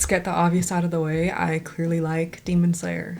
get the obvious out of the way. I clearly like Demon Slayer.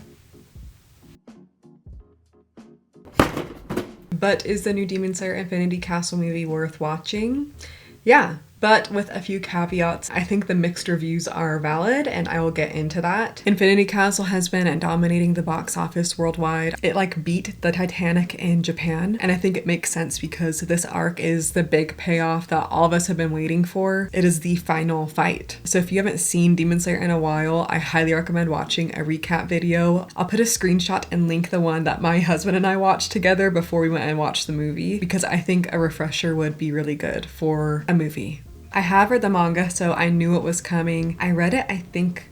But is the new Demon Slayer Infinity Castle movie worth watching? Yeah, but with a few caveats. I think the mixed reviews are valid, and I will get into that. Infinity Castle has been dominating the box office worldwide. It beat the Titanic in Japan, and I think it makes sense because this arc is the big payoff that all of us have been waiting for. It is the final fight. So if you haven't seen Demon Slayer in a while, I highly recommend watching a recap video. I'll put a screenshot and link the one that my husband and I watched together before we went and watched the movie, because I think a refresher would be really good for a movie. I have read the manga, so I knew it was coming. I read it, I think,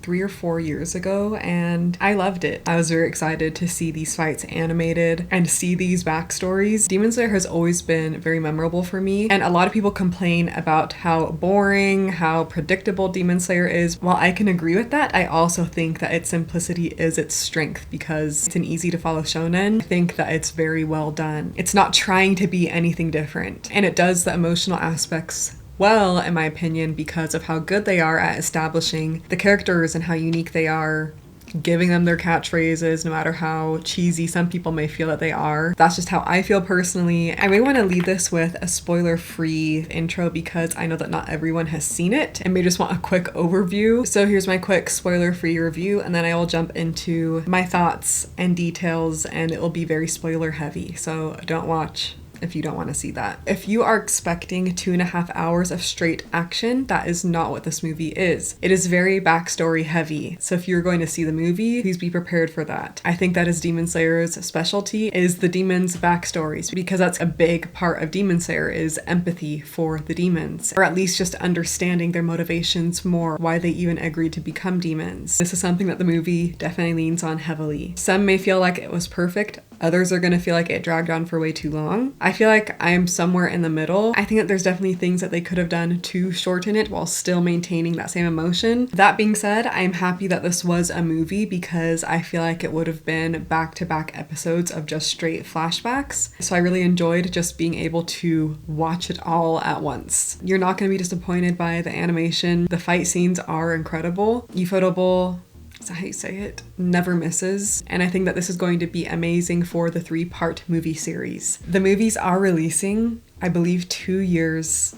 3 or 4 years ago, and I loved it. I was very excited to see these fights animated and see these backstories. Demon Slayer has always been very memorable for me, and a lot of people complain about how boring, how predictable Demon Slayer is. While I can agree with that, I also think that its simplicity is its strength because it's an easy to follow shonen. I think that it's very well done. It's not trying to be anything different, and it does the emotional aspects well, in my opinion, because of how good they are at establishing the characters and how unique they are, giving them their catchphrases, no matter how cheesy some people may feel that they are. That's just how I feel personally. I may want to lead this with a spoiler-free intro because I know that not everyone has seen it and may just want a quick overview. So here's my quick spoiler-free review, and then I will jump into my thoughts and details, and it will be very spoiler-heavy, so don't watch if you don't want to see that. If you are expecting 2.5 hours of straight action, that is not what this movie is. It is very backstory heavy. So if you're going to see the movie, please be prepared for that. I think that is Demon Slayer's specialty, is the demons' backstories, because that's a big part of Demon Slayer is empathy for the demons, or at least just understanding their motivations more, why they even agreed to become demons. This is something that the movie definitely leans on heavily. Some may feel like it was perfect. Others are going to feel like it dragged on for way too long. I feel like I am somewhere in the middle. I think that there's definitely things that they could have done to shorten it while still maintaining that same emotion. That being said, I'm happy that this was a movie because I feel like it would have been back-to-back episodes of just straight flashbacks. So I really enjoyed just being able to watch it all at once. You're not going to be disappointed by the animation. The fight scenes are incredible. Ufotable, is that how you say it? Never misses. And I think that this is going to be amazing for the 3-part movie series. The movies are releasing, I believe, 2 years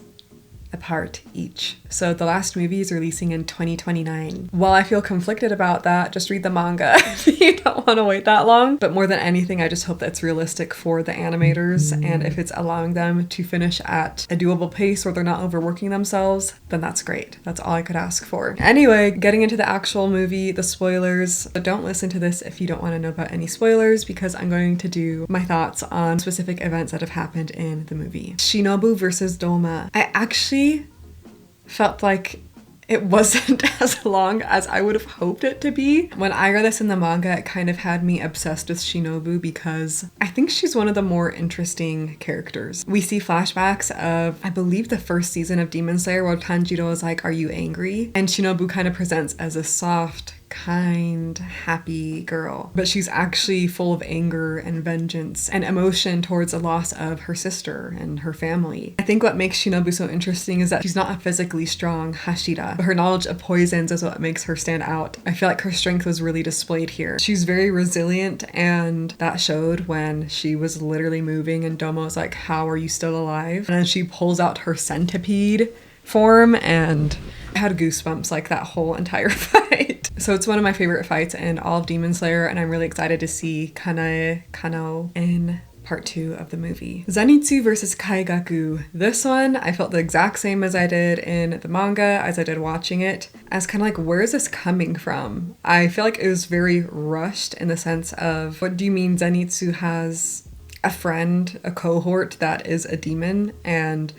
apart each. So the last movie is releasing in 2029. While I feel conflicted about that, just read the manga if you don't want to wait that long. But more than anything, I just hope that's realistic for the animators, and if it's allowing them to finish at a doable pace where they're not overworking themselves, then that's great. That's all I could ask for. Anyway, getting into the actual movie, the spoilers. But don't listen to this if you don't want to know about any spoilers, because I'm going to do my thoughts on specific events that have happened in the movie. Shinobu versus Douma. I actually felt like it wasn't as long as I would have hoped it to be. When I read this in the manga, it kind of had me obsessed with Shinobu because I think she's one of the more interesting characters. We see flashbacks of, I believe, the first season of Demon Slayer where Tanjido is like, "Are you angry?" And Shinobu kind of presents as a soft, kind, happy girl, but she's actually full of anger and vengeance and emotion towards the loss of her sister and her family. I think what makes Shinobu so interesting is that she's not a physically strong Hashira, but her knowledge of poisons is what makes her stand out. I feel like her strength was really displayed here. She's very resilient, and that showed when she was literally moving and Domo was like, "How are you still alive?" And then she pulls out her centipede form, and I had goosebumps like that whole entire fight. So it's one of my favorite fights in all of Demon Slayer, and I'm really excited to see Kano in part 2 of the movie. Zenitsu versus Kaigaku. This one, I felt the exact same as I did in the manga, as I did watching it, as kind of like, where is this coming from? I feel like it was very rushed in the sense of, what do you mean Zenitsu has a friend, a cohort that is a demon, and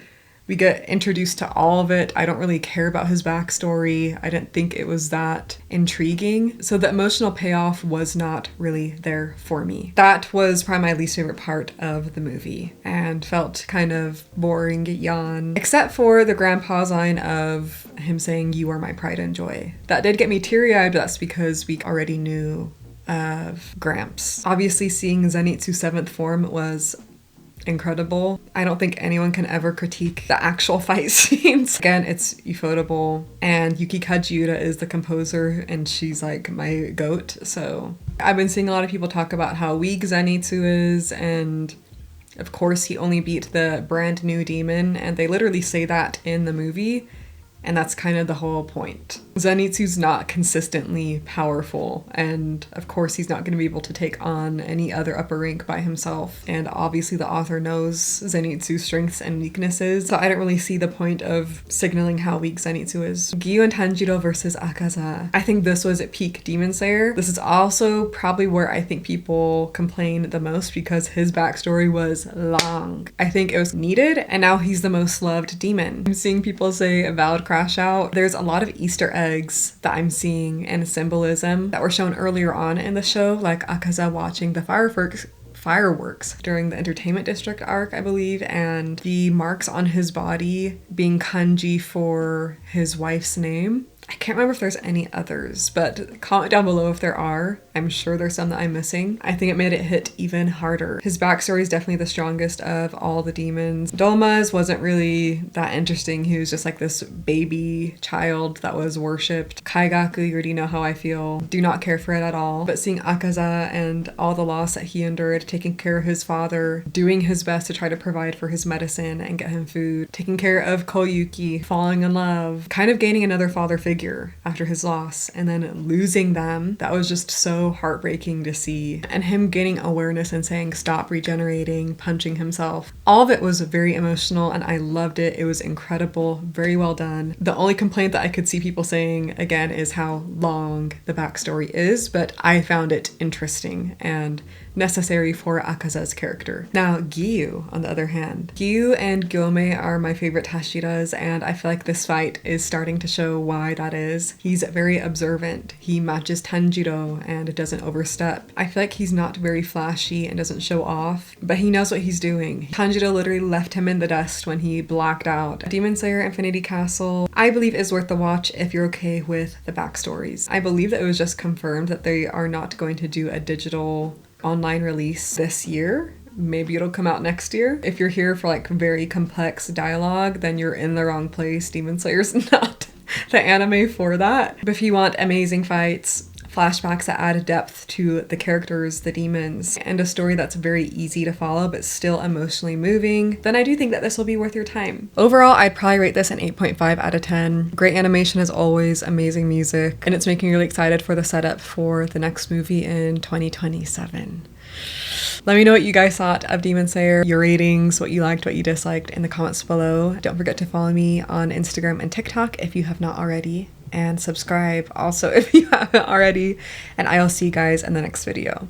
we get introduced to all of it. I don't really care about his backstory. I didn't think it was that intriguing. So the emotional payoff was not really there for me. That was probably my least favorite part of the movie and felt kind of boring, yawn, except for the grandpa's line of him saying, "You are my pride and joy." That did get me teary-eyed, but that's because we already knew of Gramps. Obviously, seeing Zenitsu's 7th form was incredible. I don't think anyone can ever critique the actual fight scenes. Again, it's ufotable, and Yuki Kajiura is the composer, and she's like my goat. So I've been seeing a lot of people talk about how weak Zenitsu is, and of course he only beat the brand new demon, and they literally say that in the movie. And that's kind of the whole point. Zenitsu's not consistently powerful, and of course he's not going to be able to take on any other upper rank by himself. And obviously the author knows Zenitsu's strengths and weaknesses, so I don't really see the point of signaling how weak Zenitsu is. Giyu and Tanjido versus Akaza. I think this was at peak Demon Slayer. This is also probably where I think people complain the most because his backstory was long. I think it was needed, and now he's the most loved demon. I'm seeing people say Avowed Crash Out. There's a lot of Easter eggs that I'm seeing and symbolism that were shown earlier on in the show, like Akaza watching the fireworks during the entertainment district arc, I believe, and the marks on his body being kanji for his wife's name. I can't remember if there's any others, but comment down below if there are. I'm sure there's some that I'm missing. I think it made it hit even harder. His backstory is definitely the strongest of all the demons. Douma's wasn't really that interesting. He was just like this baby child that was worshipped. Kaigaku, you already know how I feel. Do not care for it at all. But seeing Akaza and all the loss that he endured, taking care of his father, doing his best to try to provide for his medicine and get him food, taking care of Koyuki, falling in love, kind of gaining another father figure after his loss, and then losing them. That was just so heartbreaking to see. And him gaining awareness and saying stop regenerating, punching himself. All of it was very emotional, and I loved it. It was incredible, very well done. The only complaint that I could see people saying again is how long the backstory is, but I found it interesting and necessary for Akaza's character. Now, Giyu, on the other hand. Giyu and Gyome are my favorite Hashiras, and I feel like this fight is starting to show why that is. He's very observant. He matches Tanjido and doesn't overstep. I feel like he's not very flashy and doesn't show off, but he knows what he's doing. Tanjido literally left him in the dust when he blacked out. Demon Slayer Infinity Castle, I believe, is worth the watch if you're okay with the backstories. I believe that it was just confirmed that they are not going to do a digital online release this year. Maybe it'll come out next year. If you're here for like very complex dialogue, then you're in the wrong place. Demon Slayer's not the anime for that. But if you want amazing fights, flashbacks that add depth to the characters, the demons, and a story that's very easy to follow but still emotionally moving, then I do think that this will be worth your time. Overall, I'd probably rate this an 8.5 out of 10. Great animation as always, amazing music, and it's making me really excited for the setup for the next movie in 2027. Let me know what you guys thought of Demon Slayer, your ratings, what you liked, what you disliked in the comments below. Don't forget to follow me on Instagram and TikTok if you have not already, and subscribe also if you haven't already, and I'll see you guys in the next video.